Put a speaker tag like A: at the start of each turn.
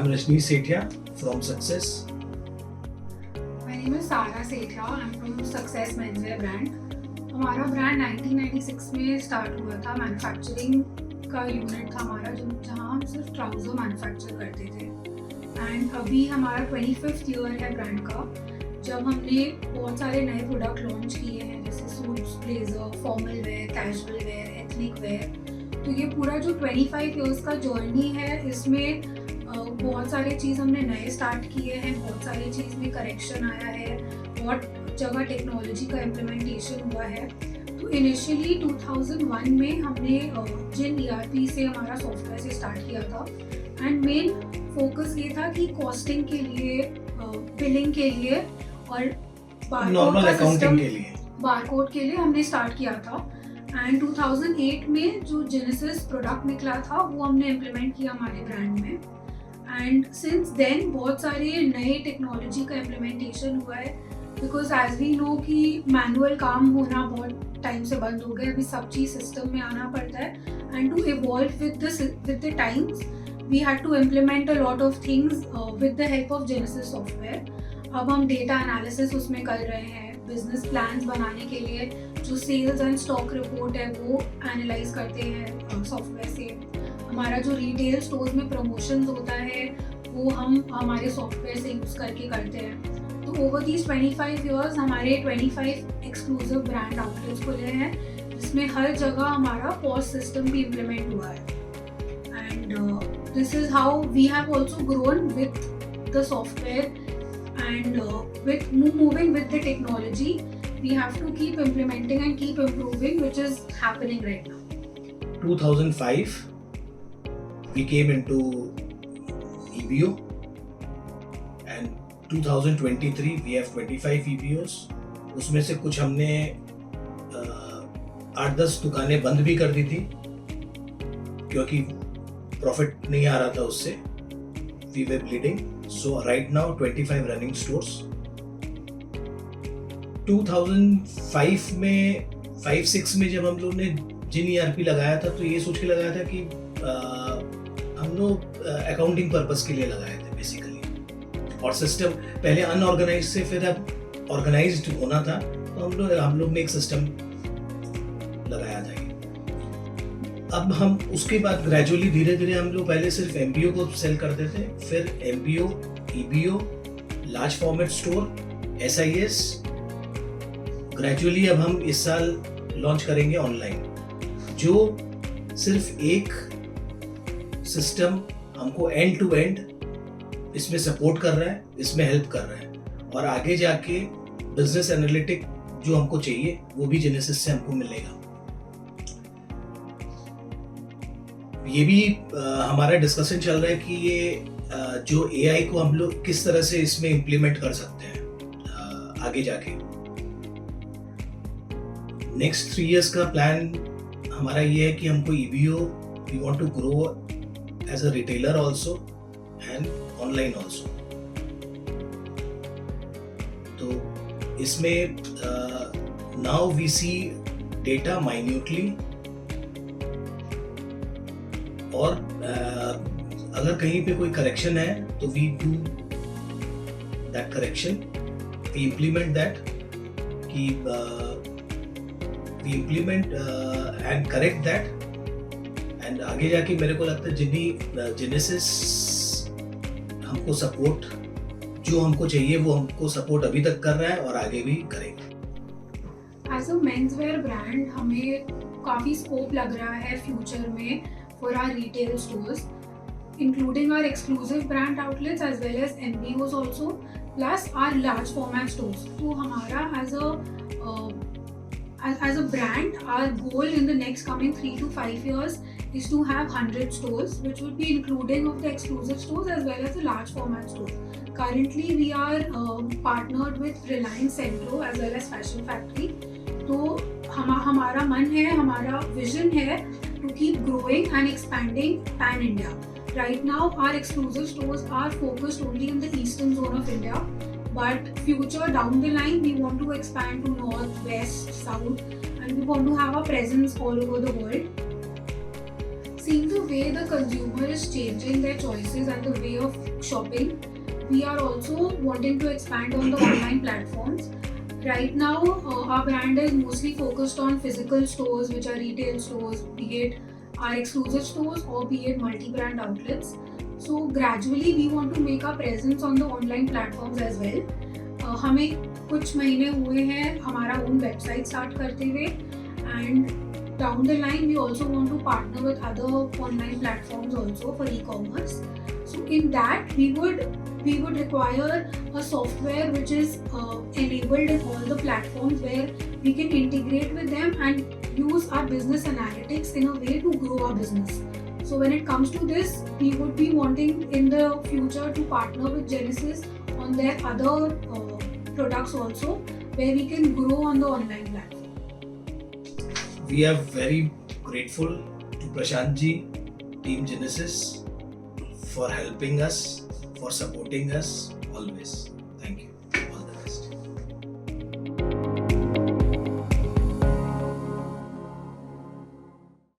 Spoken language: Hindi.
A: I'm Rajneesh Sethia from Success.
B: My name is Sara Sethia. I'm from Success Menswear brand. हमारा ब्रांड 1996 में स्टार्ट हुआ था. मैन्युफैक्चरिंग का यूनिट था हमारा जहाँ हम सिर्फ ट्राउज़र मैन्युफैक्चर करते थे. एंड अभी हमारा 25th ईयर है ब्रांड का, जब हमने बहुत सारे नए प्रोडक्ट लॉन्च किए हैं, जैसे suits, blazer, formal wear, casual wear, ethnic wear. तो ये पूरा जो 25 ईयर्स का जर्नी है, इसमें बहुत सारे चीज़ हमने नए स्टार्ट किए हैं, बहुत सारी चीज़ में करेक्शन आया है, बहुत जगह टेक्नोलॉजी का इम्प्लीमेंटेशन हुआ है. तो इनिशियली 2001 में हमने जिन ERP से हमारा सॉफ्टवेयर से स्टार्ट किया था. एंड मेन फोकस ये था कि कॉस्टिंग के लिए, बिलिंग के लिए और
A: नॉर्मल अकाउंटिंग के लिए,
B: बारकोड के लिए हमने स्टार्ट किया था. एंड 2008 में जो जेनेसिस प्रोडक्ट निकला था वो हमने इम्प्लीमेंट किया हमारे ब्रांड में. एंड सिंस देन बहुत सारे नए टेक्नोलॉजी का इम्प्लीमेंटेशन हुआ है, बिकॉज एज वी नो कि मैनुअल काम होना बहुत टाइम से बंद हो गया. अभी सब चीज़ सिस्टम में आना पड़ता है. And to evolve with the times we had to implement a lot of things with the help of Genesis software. अब हम डेटा एनालिसिस उसमें कर रहे हैं, बिजनेस प्लान्स बनाने के लिए जो सेल्स एंड स्टॉक रिपोर्ट है वो एनालाइज करते हैं सॉफ्टवेयर से. हमारा जो रिटेल स्टोर्स में प्रमोशंस होता है वो हम हमारे सॉफ्टवेयर से यूज़ करके करते हैं. तो ओवर दीज 25 ईयर्स हमारे 25 एक्सक्लूसिव ब्रांड आउटलेट्स खुले हैं, जिसमें हर जगह हमारा पॉस सिस्टम भी इम्प्लीमेंट हुआ है. And this is how we have also grown with the software. And with moving with the technology, we have to keep implementing and keep improving, which is happening right now.
A: 2005 we came into EBO, and 2023 we have 25 EBOs. उसमें से कुछ हमने 8-10 दुकानें बंद भी कर दी थी क्योंकि प्रॉफिट नहीं आ रहा था उससे. We were bleeding. So right now 25 running stores. 2005 में 5-6 में जब हम लोग ने जिन ERP लगाया था, तो ये सोच के लगाया था कि हम लोग अकाउंटिंग पर्पस के लिए लगाए थे बेसिकली. और सिस्टम पहले अनऑर्गेनाइज्ड से फिर अब ऑर्गेनाइज्ड होना था, तो हम लोग ने एक सिस्टम लगाया था. अब हम उसके बाद ग्रेजुअली धीरे धीरे हम लोग पहले सिर्फ MBO को सेल करते थे, फिर MBO, EBO, large format store, SIS. Gradually अब हम इस साल लॉन्च करेंगे ऑनलाइन, जो सिर्फ एक सिस्टम हमको एंड टू एंड इसमें सपोर्ट कर रहा है, इसमें हेल्प कर रहा है. और आगे जाके बिजनेस एनालिटिक जो हमको चाहिए वो भी जेनेसिस से हमको मिलेगा. ये भी हमारा डिस्कशन चल रहा है कि ये जो AI को हम लोग किस तरह से इसमें इम्प्लीमेंट कर सकते हैं आगे जाके. नेक्स्ट 3 years का प्लान हमारा ये है कि हमको EBO, we want to grow as a retailer also and online also. तो इसमें now we see data minutely, और अगर कहीं पे कोई करेक्शन है तो we do that correction, we implement that कि we implement and correct that. And आगे जाके मेरे को लगता है जेनेसिस हमको सपोर्ट जो हमको चाहिए वो हमको सपोर्ट अभी तक कर रहा है और आगे भी करेगा.
B: एज अ मेंसवेयर ब्रांड हमें काफ़ी स्कोप लग रहा है फ्यूचर में for our retail stores, including our exclusive brand outlets as well as MBOs also, plus our large format stores. So हमारा as a brand, our goal in the next coming 3 to 5 years is to have 100 stores, which would be including of the exclusive stores as well as the large format stores. Currently we are partnered with Reliance Centro as well as Fashion Factory. तो हमारा मन है, हमारा विजन है to keep growing and expanding pan India. Right now our exclusive stores are focused only in the eastern zone of India, but future down the line we want to expand to north, west, south, and we want to have a presence all over the world. Seeing the way the consumer is changing their choices and the way of shopping, we are also wanting to expand on the online platforms. Right now, our brand is mostly focused on physical stores, which are retail stores, be it our exclusive stores or be it multi-brand outlets. So gradually, we want to make our presence on the online platforms as well. हमें कुछ महीने हुए हैं हमारा own website start करते हुए, and down the line we also want to partner with other online platforms also for e-commerce. So in that we would require a software which is enabled in all the platforms, where we can integrate with them and use our business analytics in a way to grow our business. So when it comes to this, we would be wanting in the future to partner with Genesis on their other products also, where we can grow on the online platform.
A: We are very grateful to Prashant ji, Team Genesis, for helping us, for supporting us always.